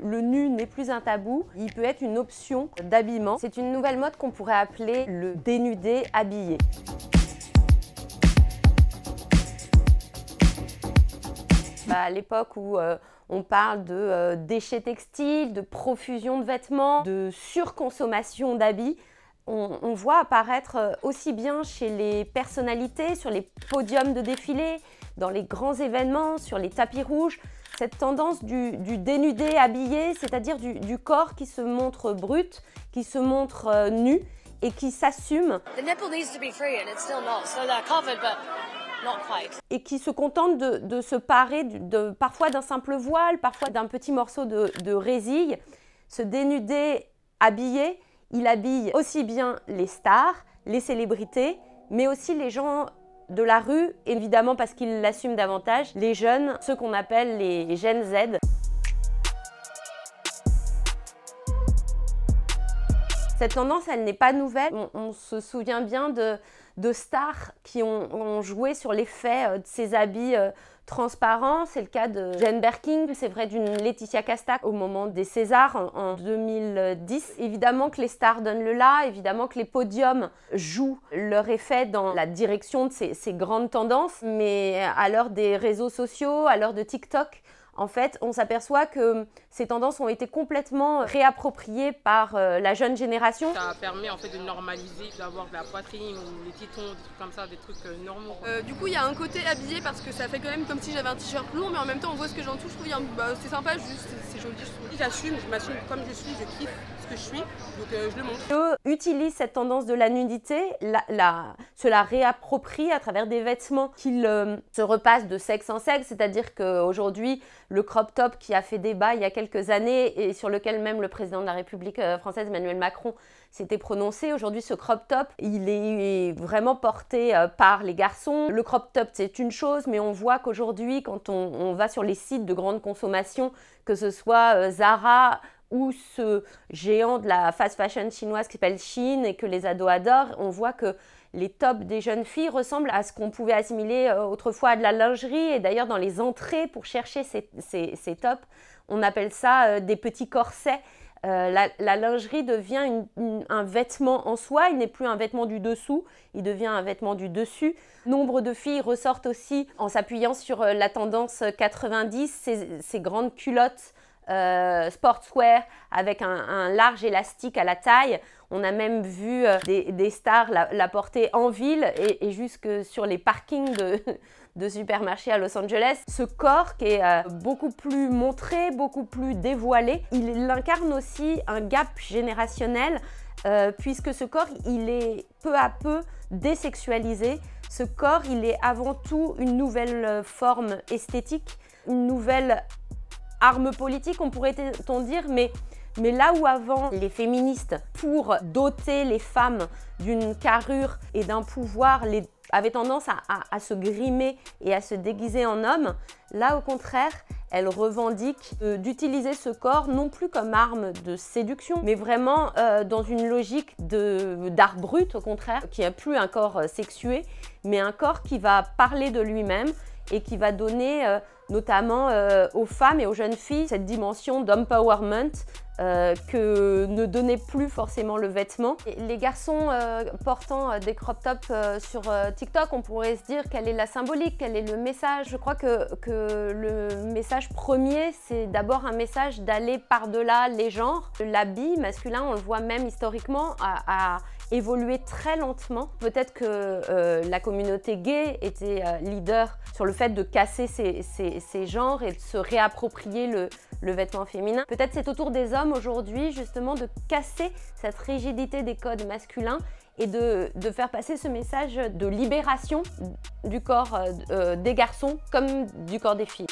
Le nu n'est plus un tabou, il peut être une option d'habillement. C'est une nouvelle mode qu'on pourrait appeler le dénudé habillé. À l'époque où on parle de déchets textiles, de profusion de vêtements, de surconsommation d'habits, on voit apparaître aussi bien chez les personnalités, sur les podiums de défilé, dans les grands événements, sur les tapis rouges, cette tendance du dénudé habillé, c'est-à-dire du corps qui se montre brut, qui se montre nu et qui s'assume. Et qui se contente de se parer parfois d'un simple voile, parfois d'un petit morceau de résille. Ce dénudé habillé, il habille aussi bien les stars, les célébrités, mais aussi les gens de la rue, évidemment parce qu'ils l'assument davantage, les jeunes, ceux qu'on appelle les Gen Z. Cette tendance, elle n'est pas nouvelle. On se souvient bien de stars qui ont joué sur l'effet de ces habits transparents. C'est le cas de Jane Birkin, c'est vrai d'une Laetitia Casta au moment des Césars en 2010. Évidemment que les stars donnent le là, évidemment que les podiums jouent leur effet dans la direction de ces grandes tendances. Mais à l'heure des réseaux sociaux, à l'heure de TikTok, en fait, on s'aperçoit que ces tendances ont été complètement réappropriées par la jeune génération. Ça permet en fait de normaliser, d'avoir de la poitrine ou des tétons, des trucs comme ça, des trucs normaux. Du coup, il y a un côté habillé parce que ça fait quand même comme si j'avais un t-shirt long, mais en même temps, on voit ce que j'en touche. Je trouve c'est sympa, juste, c'est joli, je trouve. J'assume, je m'assume comme je suis, je kiffe ce que je suis, donc je le montre. Eux utilisent cette tendance de la nudité, se la réapproprient à travers des vêtements qu'ils se repassent de sexe en sexe, c'est-à-dire qu'aujourd'hui, le crop top qui a fait débat il y a quelques années et sur lequel même le président de la République française, Emmanuel Macron, s'était prononcé. Aujourd'hui, ce crop top, il est vraiment porté par les garçons. Le crop top, c'est une chose, mais on voit qu'aujourd'hui, quand on va sur les sites de grande consommation, que ce soit Zara ou ce géant de la fast fashion chinoise qui s'appelle Shein et que les ados adorent, on voit que les tops des jeunes filles ressemblent à ce qu'on pouvait assimiler autrefois à de la lingerie. Et d'ailleurs, dans les entrées pour chercher ces tops, on appelle ça des petits corsets. La lingerie devient un vêtement en soi, il n'est plus un vêtement du dessous, il devient un vêtement du dessus. Nombre de filles ressortent aussi en s'appuyant sur la tendance 90, ces grandes culottes sportswear avec un large élastique à la taille. On a même vu des stars la porter en ville et jusque sur les parkings de supermarchés à Los Angeles. Ce corps qui est beaucoup plus montré, beaucoup plus dévoilé, il incarne aussi un gap générationnel puisque ce corps, il est peu à peu désexualisé. Ce corps, il est avant tout une nouvelle forme esthétique, une nouvelle arme politique, on pourrait-on dire, mais là où avant les féministes, pour doter les femmes d'une carrure et d'un pouvoir, avaient tendance à se grimer et à se déguiser en homme, là au contraire, elles revendiquent d'utiliser ce corps non plus comme arme de séduction, mais vraiment dans une logique d'art brut au contraire, qui n'est plus un corps sexué, mais un corps qui va parler de lui-même et qui va donner notamment aux femmes et aux jeunes filles cette dimension d'empowerment que ne donnait plus forcément le vêtement. Et les garçons portant des crop tops sur TikTok, on pourrait se dire quelle est la symbolique, quel est le message. Je crois que le message premier, c'est d'abord un message d'aller par-delà les genres. L'habit masculin, on le voit même historiquement, a évolué très lentement. Peut-être que la communauté gay était leader sur le fait de casser ces genres et de se réapproprier le vêtement féminin. Peut-être c'est au tour des hommes aujourd'hui justement de casser cette rigidité des codes masculins et de faire passer ce message de libération du corps des garçons comme du corps des filles.